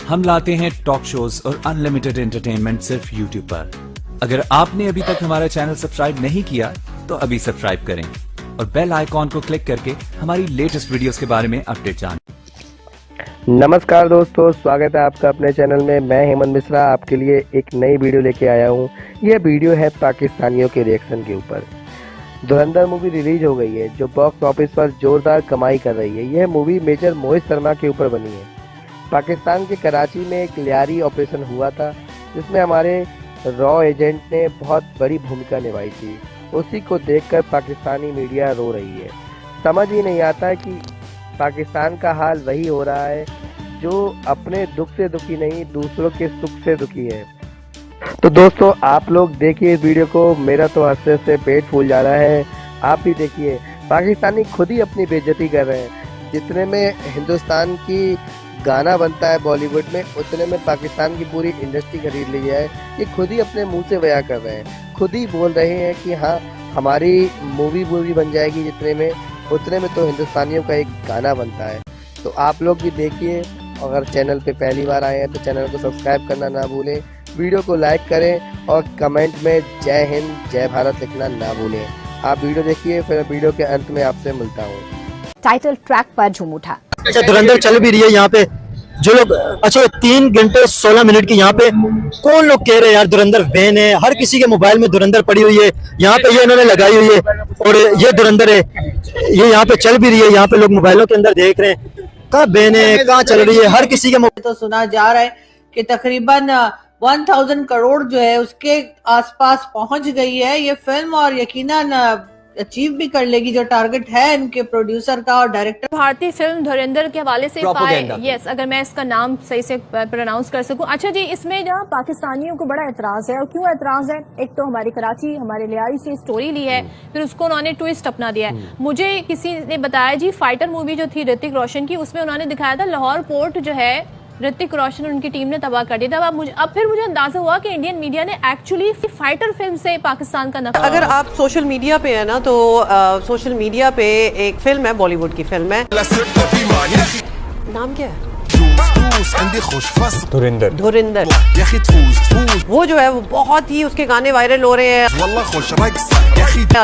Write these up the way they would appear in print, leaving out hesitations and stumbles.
हम लाते हैं talk shows और अनलिमिटेड एंटरटेनमेंट सिर्फ यूट्यूब पर। अगर आपने अभी तक हमारा चैनल सब्सक्राइब नहीं किया तो अभी सब्सक्राइब करें और बेल आइकॉन को क्लिक करके हमारी लेटेस्ट वीडियोस के बारे में अपडेट जानें। नमस्कार दोस्तों, स्वागत है आपका अपने चैनल में। मैं हेमंत मिश्रा आपके लिए एक नई वीडियो लेके आया हूँ। यह वीडियो है पाकिस्तानियों के रिएक्शन के ऊपर। धुरंधर मूवी रिलीज हो गई है जो बॉक्स ऑफिस पर जोरदार कमाई कर रही है। यह मूवी मेजर मोहित शर्मा के ऊपर बनी है। पाकिस्तान के कराची में एक लियारी ऑपरेशन हुआ था जिसमें हमारे रॉ एजेंट ने बहुत बड़ी भूमिका निभाई थी। उसी को देखकर पाकिस्तानी मीडिया रो रही है। समझ ही नहीं आता कि पाकिस्तान का हाल वही हो रहा है जो अपने दुख से दुखी नहीं, दूसरों के सुख से दुखी है। तो दोस्तों आप लोग देखिए इस वीडियो को। मेरा तो हंसने से पेट फूल जा रहा है, आप भी देखिए। पाकिस्तानी खुद ही अपनी बेइज्जती कर रहे हैं। जितने में हिंदुस्तान की गाना बनता है बॉलीवुड में, उतने में पाकिस्तान की पूरी इंडस्ट्री खरीद ली है। ये खुद ही अपने मुंह से बयां कर रहे हैं, खुद ही बोल रहे हैं कि हाँ हमारी मूवी बन जाएगी जितने में, उतने में तो हिंदुस्तानियों का एक गाना बनता है। तो आप लोग भी देखिए। अगर चैनल पे पहली बार आए हैं तो चैनल को सब्सक्राइब करना ना भूलें, वीडियो को लाइक करें और कमेंट में जय हिंद जय भारत लिखना ना भूलें। आप वीडियो देखिए, फिर वीडियो के अंत में आपसे मिलता हूँ। टाइटल ट्रैक पर झूम उठा। अच्छा, धुरंधर चल भी रही है यहाँ पे जो लोग। अच्छा, 3 घंटे 16 मिनट की यहाँ पे कौन लोग कह रहे हैं यार धुरंधर बैन है। हर किसी के मोबाइल में धुरंधर पड़ी हुई है। यहाँ पे ये इन्होंने लगाई हुई है और ये धुरंधर है, ये यहाँ पे चल भी रही है। यहाँ पे लोग मोबाइलों के अंदर देख रहे हैं कहाँ बैन है, कहाँ चल रही है। हर किसी के तो सुना जा रहा है कि तकरीबन 1000 करोड़ जो है उसके आसपास पहुंच गई है ये फिल्म, और यकीनन अचीव भी कर लेगी जो टारगेट है इनके प्रोड्यूसर का और डायरेक्टर। भारतीय फिल्म धुरंधर के हवाले से यस, अगर मैं इसका नाम सही से प्रोनाउंस कर सकूं। अच्छा जी, इसमें जहाँ पाकिस्तानियों को बड़ा एतराज है, और क्यों एतराज है? एक तो हमारी कराची, हमारे लियारी से स्टोरी ली है, फिर उसको उन्होंने ट्विस्ट अपना दिया है। मुझे किसी ने बताया जी, फाइटर मूवी जो थी ऋतिक रोशन की, उसमें उन्होंने दिखाया था लाहौर पोर्ट जो है ऋतिक रोशन उनकी टीम ने तबाह कर दिया था। अब फिर मुझे अंदाजा हुआ कि इंडियन मीडिया ने एक्चुअली फाइटर फिल्म से पाकिस्तान का नफा। अगर आप सोशल मीडिया पे है ना, तो सोशल मीडिया पे एक फिल्म है, बॉलीवुड की फिल्म है, नाम क्या है? धुरंधर। वो जो है वो बहुत ही, उसके गाने वायरल हो रहे हैं।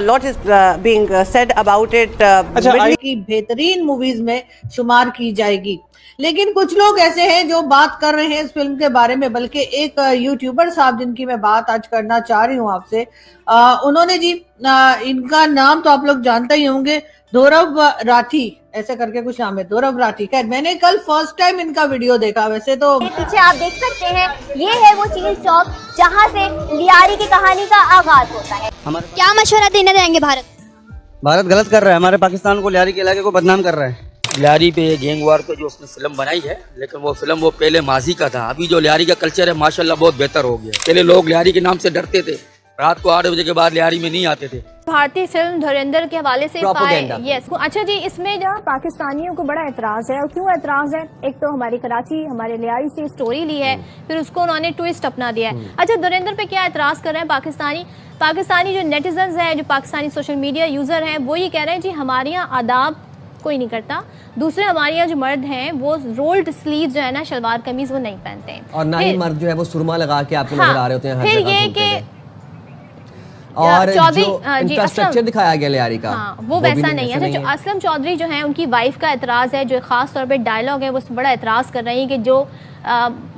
Lot is being said about it. की बेहतरीन मूवीज में शुमार की जाएगी। लेकिन कुछ लोग ऐसे हैं जो बात कर रहे हैं इस फिल्म के बारे में, बल्कि एक यूट्यूबर साहब जिनकी मैं बात आज करना चाह रही हूँ आपसे, उन्होंने जी इनका नाम तो आप लोग जानते ही होंगे, धोरव राठी ऐसे करके कुछ नाम है, धोरव राठी। खैर मैंने कल फर्स्ट टाइम इनका वीडियो देखा। वैसे तो पीछे आप देख सकते हैं, ये है वो चील चौक जहाँ से लियारी की कहानी का आगाज होता है। क्या मशवरा देना चाहेंगे? भारत गलत कर रहा है, हमारे पाकिस्तान को, लियारी के इलाके को बदनाम कर रहा है। लियारी पे गैंग वार पे जो उसने फिल्म बनाई है, लेकिन वो फिल्म वो पहले माजी का था। अभी जो लियारी का कल्चर है माशाल्लाह बहुत बेहतर हो गया। पहले लोग लियारी के नाम से डरते थे, रात को 8 बजे के बाद लियारी में नहीं आते थे। भारतीय फिल्म धुरंधर के हवाले से यस। अच्छा जी, इसमें जहाँ पाकिस्तानियों को बड़ा एतराज है, और क्यों एतराज है? एक तो हमारी कराची, हमारे लियारी से स्टोरी ली है, फिर उसको उन्होंने ट्विस्ट अपना दिया है। अच्छा, धुरंधर पे क्या एतराज कर रहे हैं पाकिस्तानी जो नेटिजन्स हैं, जो पाकिस्तानी सोशल मीडिया यूजर हैं, वो ये कह रहे हैं जी हमारे यहाँ आदाब कोई नहीं करता। दूसरे हमारे यहाँ जो मर्द हैं वो रोल्ड स्लीव जो है ना, शलवार कमीज वो नहीं पहनते हैं, और ना ही मर्द जो है वो सुरमा लगा के आपको नजर आ रहे होते हैं। फिर ये कि और जो इंफ्रास्ट्रक्चर दिखाया गया लियारी का, वो वैसा नहीं है। जो असलम चौधरी जो है उनकी वाइफ का एतराज है, जो खास तौर पे डायलॉग है वो बड़ा एतराज कर रही है कि जो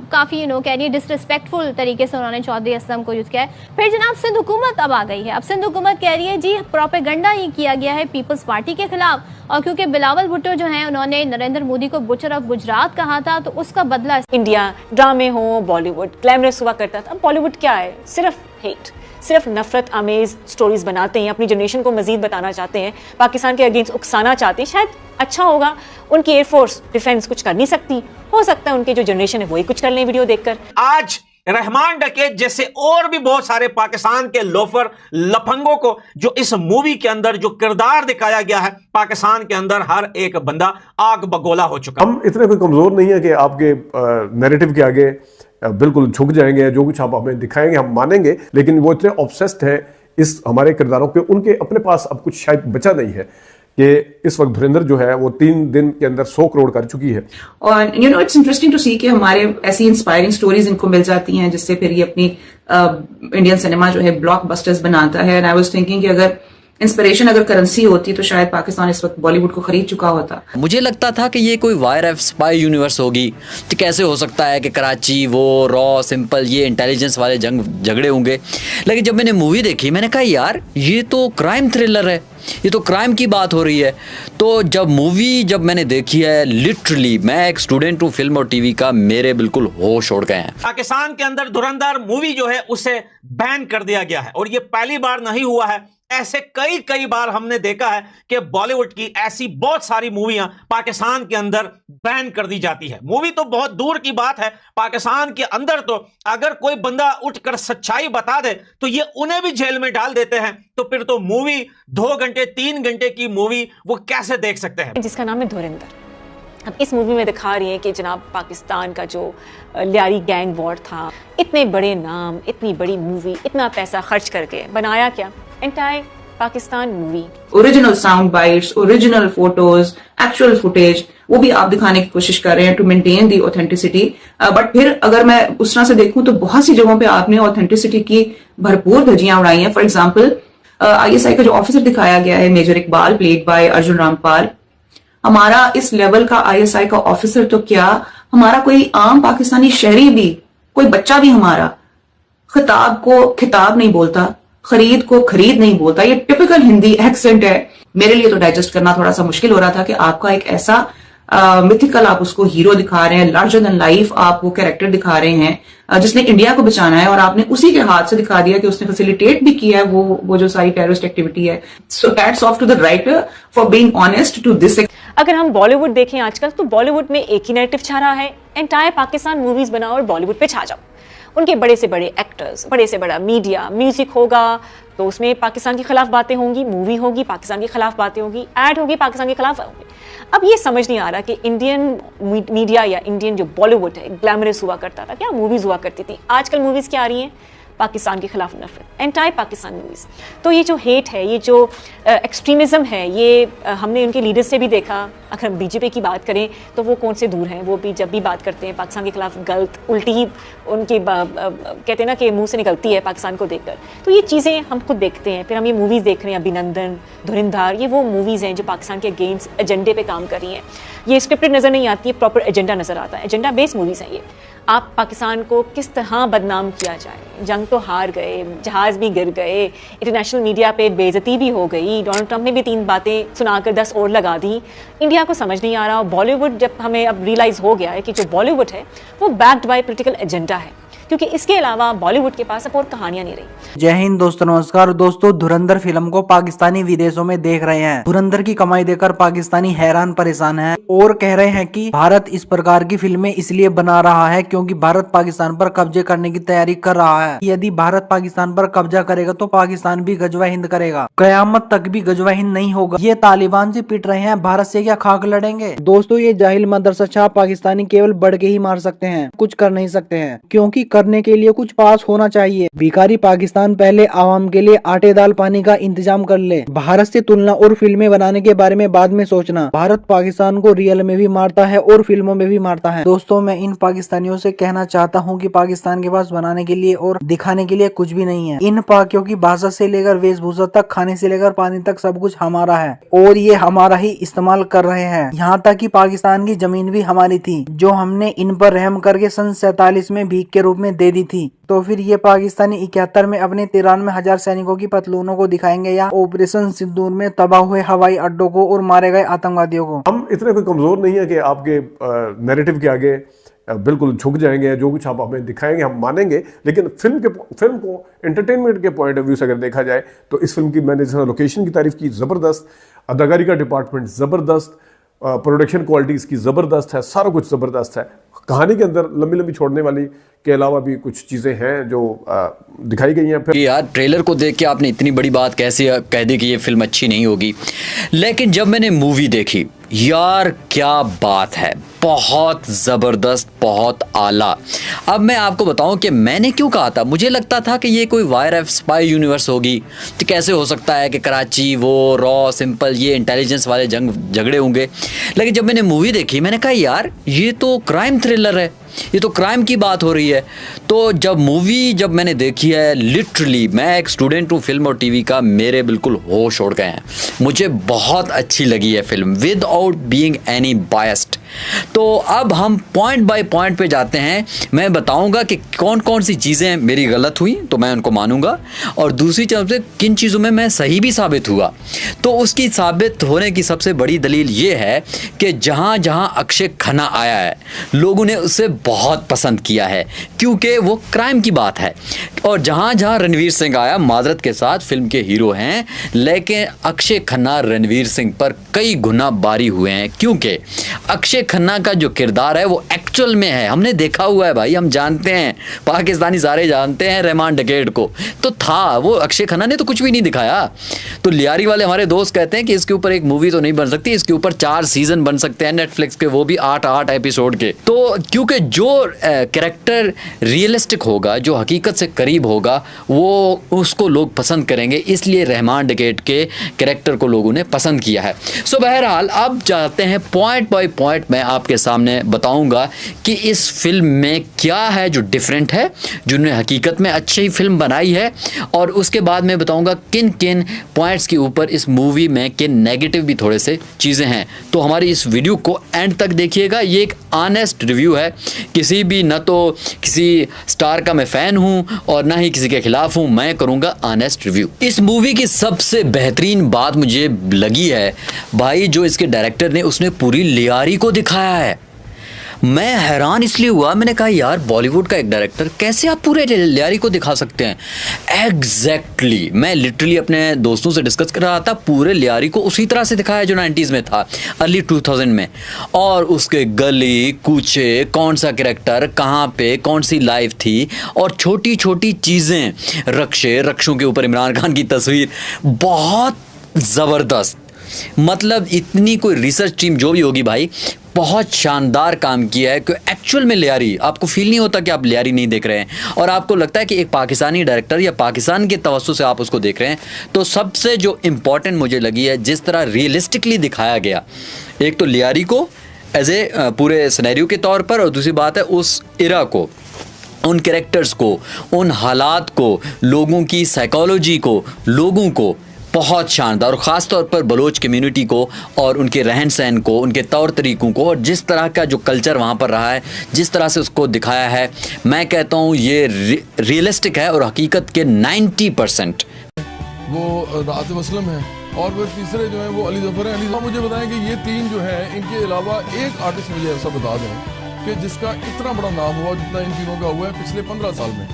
काफी कह रही है डिसरिस्पेक्टफुल तरीके से उन्होंने चौधरी असलम को यूज किया है। फिर जनाब सिंध हुकूमत अब आ गई है। अब सिंध हुकूमत कह रही है जी प्रोपेगेंडा ही किया गया है पीपल्स पार्टी के खिलाफ, और क्योंकि बिलावल भुट्टो जो हैं उन्होंने नरेंद्र मोदी को बुचर ऑफ गुजरात कहा था, तो उसका बदला इंडिया ड्रामे हो, बॉलीवुड ग्लैमरस हुआ करता था। बॉलीवुड क्या है? सिर्फ हेट, सिर्फ नफरत आमेज स्टोरीज बनाते हैं, अपनी जनरेशन को मजीद बताना चाहते हैं, पाकिस्तान के अगेंस्ट उकसाना चाहते हैं। शायद अच्छा होगा, उनकी एयरफोर्स डिफेंस कुछ कर नहीं सकती, हो सकता है उनकी जो जनरेशन है वही कुछ कर लें वीडियो देखकर। आज रहमान डकैत जैसे और भी बहुत सारे पाकिस्तान के लोफर लफंगों को जो इस मूवी के अंदर जो किरदार दिखाया गया है, पाकिस्तान के अंदर हर एक बंदा आग बगोला हो चुका। हम इतने कोई कमजोर नहीं है कि आपके नैरेटिव के आगे बिल्कुल झुक जाएंगे, जो कुछ आप हमें दिखाएंगे हम मानेंगे, लेकिन वो इतने ऑब्सेस्ड है इस हमारे किरदारों पे, उनके अपने पास अब कुछ शायद बचा नहीं है कि इस वक्त धुरंधर जो है वो 3 दिन के अंदर 100 करोड़ कर चुकी है। और इट्स इंटरेस्टिंग टू सी कि हमारे ऐसी इंस्पायरिंग स्टोरीज इनको मिल जाती हैं जिससे फिर ये अपनी इंडियन सिनेमा जो है ब्लॉकबस्टर्स बनाता है। एंड आई वाज थिंकिंग कि अगर इंस्पिरेशन अगर करेंसी होती तो शायद पाकिस्तान इस वक्त बॉलीवुड को खरीद चुका होता। मुझे लगता था कि ये कोई वायर ऑफ स्पाई यूनिवर्स होगी, तो कैसे हो सकता है कि कराची वो रॉ सिंपल ये इंटेलिजेंस वाले झगड़े होंगे। लेकिन जब मैंने मूवी देखी मैंने कहा यार ये तो क्राइम थ्रिलर है, ये तो क्राइम की बात हो रही है। तो जब मैंने देखी है लिटरली मैं एक स्टूडेंट हूँ फिल्म और टीवी का, मेरे बिल्कुल होश उड़ गए हैं। पाकिस्तान के अंदर धुरंधर मूवी जो है उसे बैन कर दिया गया है और ये पहली बार नहीं हुआ है, ऐसे कई बार हमने देखा है कि बॉलीवुड की ऐसी बहुत सारी मूवियां पाकिस्तान के अंदर बैन कर दी जाती है। मूवी तो बहुत दूर की बात है, पाकिस्तान के अंदर तो अगर कोई बंदा उठकर सच्चाई बता दे तो ये उन्हें भी जेल में डाल देते हैं। तो फिर तो मूवी 2 घंटे 3 घंटे की मूवी वो कैसे देख सकते हैं, जिसका नाम है धुरंधर। अब इस मूवी में दिखा रही है कि जनाब पाकिस्तान का जो लियारी गैंग वॉर था, इतने बड़े नाम, इतनी बड़ी मूवी, इतना पैसा खर्च करके बनाया क्या, entire Pakistan movie, original sound bites, original photos, actual footage, वो भी आप दिखाने की कोशिश कर रहे हैं to maintain the authenticity. But फिर अगर मैं उस तरह से देखूं तो बहुत सी जगहों पे आपने ऑथेंटिसिटी की भरपूर धज्जियां उड़ाई हैं। फॉर एग्जाम्पल ISI का जो ऑफिसर दिखाया गया है major Iqbal played by Arjun Rampal, हमारा इस लेवल का ISI का ऑफिसर तो क्या, हमारा कोई आम पाकिस्तानी शहरी भी, कोई बच्चा भी हमारा खिताब को खिताब नहीं बोलता, खरीद को खरीद नहीं बोलता। ये टिपिकल हिंदी एक्सेंट है। मेरे लिए तो डाइजेस्ट करना थोड़ा सा मुश्किल हो रहा था कि आपका एक ऐसा मिथिकल आप उसको हीरो दिखा रहे हैं, लार्जर देन लाइफ आप वो कैरेक्टर दिखा रहे हैं जिसने इंडिया को बचाना है, और आपने उसी के हाथ से दिखा दिया कि उसने फैसिलिटेट भी किया है वो जो सारी टेररिस्ट एक्टिविटी है। So hats off to the writer for being honest to this. अगर हम बॉलीवुड देखें आजकल तो बॉलीवुड में एक ही नैरेटिव छा रहा है, एंटायर पाकिस्तान मूवीज बनाओ और बॉलीवुड पे छा जाओ। उनके बड़े से बड़े एक्टर्स, बड़े से बड़ा मीडिया, म्यूजिक होगा तो उसमें पाकिस्तान के खिलाफ बातें होंगी, मूवी होगी पाकिस्तान के खिलाफ बातें होंगी, ऐड होगी पाकिस्तान के खिलाफ होंगी। अब ये समझ नहीं आ रहा कि इंडियन मीडिया या इंडियन जो बॉलीवुड है ग्लैमरस हुआ करता था, क्या मूवीज हुआ करती थी, आजकल मूवीज क्या आ रही हैं पाकिस्तान के खिलाफ नफरत, एंटायर पाकिस्तान मूवीज। तो ये जो हेट है, ये जो एक्सट्रीमिज्म है, ये हमने उनके लीडर्स से भी देखा। अगर हम बीजेपी की बात करें तो वो कौन से दूर हैं, वो भी जब भी बात करते हैं पाकिस्तान के खिलाफ गलत उल्टी ही उनकी कहते हैं ना कि मुंह से निकलती है पाकिस्तान को देखकर। तो ये चीज़ें हम खुद देखते हैं, फिर हम ये मूवीज़ देख रहे हैं, अभिनंदन, धुरंधर, ये वो मूवीज़ हैं जो पाकिस्तान के अगेंस्ट एजेंडे पे काम कर रही हैं। ये स्क्रिप्टेड नज़र नहीं आती है, प्रॉपर एजेंडा नज़र आता है, एजेंडा बेस्ड मूवीज़ हैं ये। आप पाकिस्तान को किस तरह बदनाम किया जाए, जंग तो हार गए, जहाज़ भी गिर गए, इंटरनेशनल मीडिया पे बेइज्जती भी हो गई, डोनाल्ड ट्रंप ने भी 3 बातें सुनाकर 10 और लगा दी। इंडिया को समझ नहीं आ रहा। बॉलीवुड जब हमें अब रियलाइज़ हो गया है कि जो बॉलीवुड है वो बैक्ड बाय पॉलिटिकल एजेंडा है, क्योंकि इसके अलावा बॉलीवुड के पास अब और कहानियां नहीं रही। जय हिंद दोस्तों, नमस्कार दोस्तों। धुरंधर फिल्म को पाकिस्तानी विदेशों में देख रहे हैं। धुरंधर की कमाई देखकर पाकिस्तानी हैरान परेशान हैं और कह रहे हैं कि भारत इस प्रकार की फिल्में इसलिए बना रहा है क्योंकि भारत पाकिस्तान पर कब्जे करने की तैयारी कर रहा है। यदि भारत पाकिस्तान पर कब्जा करेगा तो पाकिस्तान भी गजवा हिंद करेगा, कयामत तक भी गजवा हिंद नहीं होगा। ये तालिबान से पिट रहे हैं, भारत से क्या खाक लड़ेंगे। दोस्तों ये जाहिल मदरसा छाप पाकिस्तानी केवल बढ़ के ही मार सकते हैं, कुछ कर नहीं सकते हैं, क्योंकि करने के लिए कुछ पास होना चाहिए। भिखारी पाकिस्तान पहले आवाम के लिए आटे दाल पानी का इंतजाम कर ले। भारत से तुलना और फिल्में बनाने के बारे में बाद में सोचना। भारत पाकिस्तान को रियल में भी मारता है और फिल्मों में भी मारता है। दोस्तों मैं इन पाकिस्तानियों से कहना चाहता हूँ कि पाकिस्तान के पास बनाने के लिए और दिखाने के लिए कुछ भी नहीं है। इन पाकियों की भाषा से लेकर वेशभूषा तक, खाने से लेकर पानी तक सब कुछ हमारा है और ये हमारा ही इस्तेमाल कर रहे हैं। यहाँ तक कि पाकिस्तान की जमीन भी हमारी थी जो हमने इन पर रहम करके सन 47 में भीख के रूप में दे दी थी। तो फिर ये पाकिस्तानी 71 में अपने 93,000 सैनिकों की पतलूनों को दिखाएंगे या ऑपरेशन सिंदूर में तबाह हुए हवाई अड्डों को और मारे गए आतंकवादियों को। हम इतने कोई कमजोर नहीं है कि आपके नैरेटिव के आगे बिल्कुल झुक जाएंगे, जो कुछ आप हमें दिखाएंगे हम मानेंगे। लेकिन फिल्म को एंटरटेनमेंट के पॉइंट ऑफ व्यू से अगर देखा जाए तो इस फिल्म की मैंने जैसे लोकेशन की तारीफ की, ज़बरदस्त, अदाकारी का डिपार्टमेंट ज़बरदस्त, प्रोडक्शन क्वालिटी इसकी ज़बरदस्त है, सारा कुछ ज़बरदस्त है। कहानी के अंदर लंबी लंबी छोड़ने वाली के अलावा भी कुछ चीज़ें हैं जो दिखाई गई हैं। फिर यार ट्रेलर को देख के आपने इतनी बड़ी बात कैसे कह दी कि ये फिल्म अच्छी नहीं होगी, लेकिन जब मैंने मूवी देखी यार क्या बात है, बहुत ज़बरदस्त, बहुत आला। अब मैं आपको बताऊं कि मैंने क्यों कहा था, मुझे लगता था कि ये कोई वायर स्पाई यूनिवर्स होगी, तो कैसे हो सकता है कि कराची, वो रॉ, सिंपल, ये इंटेलिजेंस वाले झगड़े होंगे। लेकिन जब मैंने मूवी देखी मैंने कहा यार ये तो क्राइम थ्रिलर है, ये तो क्राइम की बात हो रही है। तो जब मैंने देखी है, लिटरली मैं एक स्टूडेंट हूँ फिल्म और टीवी का, मेरे बिल्कुल होश उड़ गए हैं। मुझे बहुत अच्छी लगी है film without being any biased. तो अब हम पॉइंट बाय पॉइंट पे जाते हैं। मैं बताऊंगा कि कौन कौन सी चीज़ें मेरी गलत हुई तो मैं उनको मानूंगा, और दूसरी तरफ से किन चीज़ों में मैं सही भी साबित हुआ। तो उसकी साबित होने की सबसे बड़ी दलील ये है कि जहाँ जहाँ अक्षय खन्ना आया है लोगों ने उसे बहुत पसंद किया है, क्योंकि वो क्राइम की बात है। और जहाँ जहाँ रणवीर सिंह आया, माजरत के साथ फिल्म के हीरो हैं, लेकिन अक्षय खन्ना रणवीर सिंह पर कई गुना बारी हुए हैं, क्योंकि अक्षय खन्ना का जो किरदार है वो एक्चुअल में है, हमने देखा हुआ है भाई, हम जानते हैं, पाकिस्तानी सारे जानते हैं रहमान डकैत को, तो था वो अक्षय खन्ना ने तो कुछ भी नहीं दिखाया। तो लियारी वाले हमारे दोस्त कहते हैं कि इसके ऊपर एक मूवी तो नहीं बन सकती, इसके ऊपर 4 सीजन बन सकते हैं नेटफ्लिक्स के, वो भी 8 एपिसोड के। तो क्योंकि जो कैरेक्टर रियलिस्टिक होगा, जो हकीकत से करीब होगा, वो उसको लोग पसंद करेंगे, इसलिए रहमान डकैत के कैरेक्टर को लोगों ने पसंद किया है। सो बहरहाल अब जाते हैं पॉइंट बाय पॉइंट, मैं आपके सामने बताऊंगा कि इस फिल्म में क्या है जो डिफरेंट है, जिन्होंने हकीकत में अच्छी फिल्म बनाई है, और उसके बाद मैं बताऊंगा किन किन पॉइंट्स के ऊपर इस मूवी में के नेगेटिव भी थोड़े से चीज़ें हैं। तो हमारी इस वीडियो को एंड तक देखिएगा, ये एक ऑनेस्ट रिव्यू है, किसी भी न तो किसी स्टार का मैं फ़ैन हूँ और ना ही किसी के खिलाफ हूँ, मैं करूँगा ऑनेस्ट रिव्यू। इस मूवी की सबसे बेहतरीन बात मुझे लगी है भाई, जो इसके डायरेक्टर ने उसने पूरी लियारी को दिखाया है। मैं हैरान इसलिए हुआ, मैंने कहा यार बॉलीवुड का एक डायरेक्टर कैसे आप पूरे लियारी को दिखा सकते हैं। एग्जैक्टली मैं लिटरली अपने दोस्तों से डिस्कस कर रहा था, पूरे लियारी को उसी तरह से दिखाया जो 90s में था, अर्ली 2000 में, और उसके गली कूचे, कौन सा कैरेक्टर कहाँ पे, कौन सी लाइफ थी, और छोटी छोटी चीज़ें, रक्षों के ऊपर इमरान खान की तस्वीर, बहुत ज़बरदस्त। मतलब इतनी कोई रिसर्च टीम जो भी होगी भाई, बहुत शानदार काम किया है कि एक्चुअल में लियारी आपको फील नहीं होता कि आप लियारी नहीं देख रहे हैं, और आपको लगता है कि एक पाकिस्तानी डायरेक्टर या पाकिस्तान के तवज्जो से आप उसको देख रहे हैं। तो सबसे जो इम्पॉर्टेंट मुझे लगी है जिस तरह रियलिस्टिकली दिखाया गया, एक तो लियारी को एज ए पूरे सिनेरियो के तौर पर, और दूसरी बात है उस इरा को, उन कैरेक्टर्स को, उन हालात को, लोगों की साइकोलॉजी को, लोगों को बहुत शानदार, और ख़ास तौर पर बलोच कम्युनिटी को और उनके रहन सहन को, उनके तौर तरीक़ों को, और जिस तरह का जो कल्चर वहाँ पर रहा है, जिस तरह से उसको दिखाया है, मैं कहता हूँ ये रियलिस्टिक है और हकीकत के 90%। वो आतिफ असलम है और वो तीसरे जो है वो अली जफर है। अली जफर मुझे बताएं कि ये 3 जो है, इनके अलावा एक आर्टिस्ट मुझे ऐसा बता दें कि जिसका इतना बड़ा नाम हुआ जितना इन तीनों का हुआ है पिछले 15 साल में,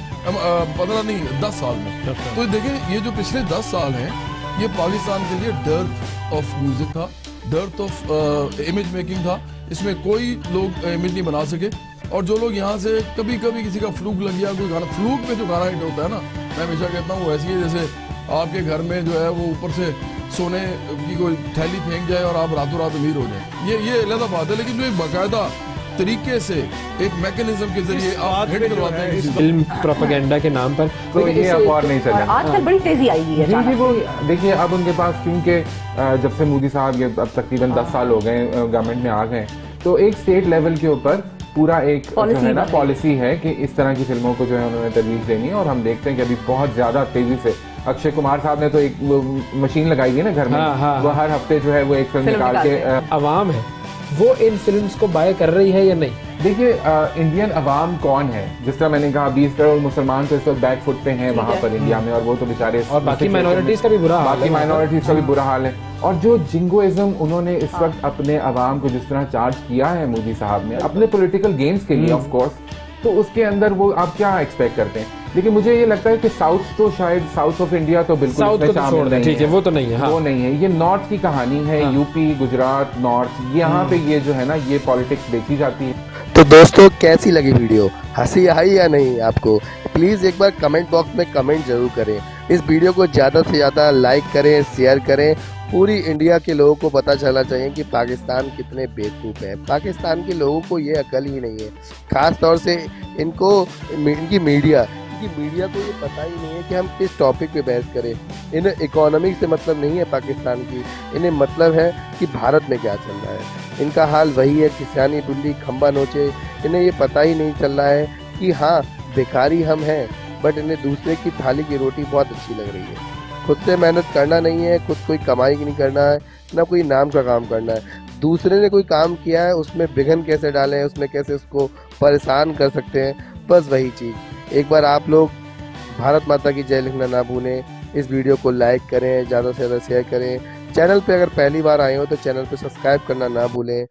15 नहीं 10 साल में। तो देखें ये जो पिछले 10 साल हैं, ये पाकिस्तान के लिए डर्थ ऑफ म्यूजिक था, डर्थ ऑफ इमेज मेकिंग था। इसमें कोई लोग इमेज नहीं बना सके, और जो लोग यहाँ से कभी कभी किसी का फ्लूक लग गया, कोई गाना फ्लूक में जो गाना हिट होता है ना, मैं हमेशा कहता हूँ वैसे ही जैसे आपके घर में जो है वो ऊपर से सोने की कोई थैली फेंक जाए और आप रातों रात अमीर हो जाए, ये अलग बात है। लेकिन जो एक बाकायदा तरीके से एक मैकेनिज्म के जरिए आप हिट करवाते हैं फिल्म प्रोपेगेंडा के नाम पर, तो ये अब और नहीं चलेगा। आजकल बड़ी तेजी आई है जी, वो देखिए अब उनके पास, क्योंकि जब से मोदी साहब ये अब तकरीबन 10 साल हो गए गवर्नमेंट में आ गए, तो एक स्टेट लेवल के ऊपर पूरा एक जो है ना पॉलिसी है कि इस तरह की फिल्मों को जो है उन्होंने तरजीह देनी है। और हम देखते हैं कि अभी बहुत ज़्यादा तेज़ी से अक्षय कुमार साहब ने तो एक मशीन लगाई है ना घर में, वो हर हफ्ते जो है वो एक फिल्म निकाल के, अवाम है वो इन फिल्म्स को बाय कर रही है या नहीं। देखिए इंडियन अवाम कौन है, जिस तरह मैंने कहा 20 करोड़ मुसलमान तो इस वक्त बैक फुट पे हैं वहाँ पर इंडिया में, और वो तो बेचारे, और बाकी माइनॉरिटीज का भी बुरा हाल है, बाकी माइनॉरिटीज का भी बुरा हाल है। और जो जिंगोइज्म उन्होंने इस वक्त अपने अवाम को जिस तरह चार्ज किया है मोदी साहब ने अपने पॉलिटिकल गेम्स के लिए ऑफ कोर्स, तो उसके अंदर वो आप क्या एक्सपेक्ट करते हैं। लेकिन मुझे ये लगता है कि साउथ तो शायद साउथ ऑफ इंडिया तो बिल्कुल शामिल नहीं है, ठीक है, वो तो नहीं है, हाँ। वो नहीं है, ये नॉर्थ की कहानी है, हाँ। यूपी, गुजरात, नॉर्थ, यहाँ पे ये जो है ना ये पॉलिटिक्स देखी जाती है। तो दोस्तों कैसी लगी वीडियो, हंसी आई या नहीं आपको, प्लीज़ एक बार कमेंट बॉक्स में कमेंट जरूर करें। इस वीडियो को ज़्यादा से ज़्यादा लाइक करें, शेयर करें पूरी इंडिया के लोगों को पता चलना चाहिए कि पाकिस्तान कितने बेवकूफ़ है। पाकिस्तान के लोगों को ये अकल ही नहीं है, ख़ास तौर से इनकी मीडिया को ये पता ही नहीं है कि हम किस टॉपिक पे बहस करें। इन्हें इकोनॉमी से मतलब नहीं है पाकिस्तान की, इन्हें मतलब है कि भारत में क्या चल रहा है। इनका हाल वही है कि सियानी बिल्ली खंबा नोचे। इन्हें ये पता ही नहीं चल रहा है कि हाँ बेकारी हम हैं, बट इन्हें दूसरे की थाली की रोटी बहुत अच्छी लग रही है। खुद से मेहनत करना नहीं है, खुद कोई कमाई नहीं करना है, ना कोई नाम का काम करना है। दूसरे ने कोई काम किया है उसमें विघन कैसे डालें, उसमें कैसे उसको परेशान कर सकते हैं, बस वही चीज़। एक बार आप लोग भारत माता की जय लिखना ना भूलें। इस वीडियो को लाइक करें, ज़्यादा से ज़्यादा शेयर करें। चैनल पे अगर पहली बार आए हो तो चैनल पे सब्सक्राइब करना ना भूलें।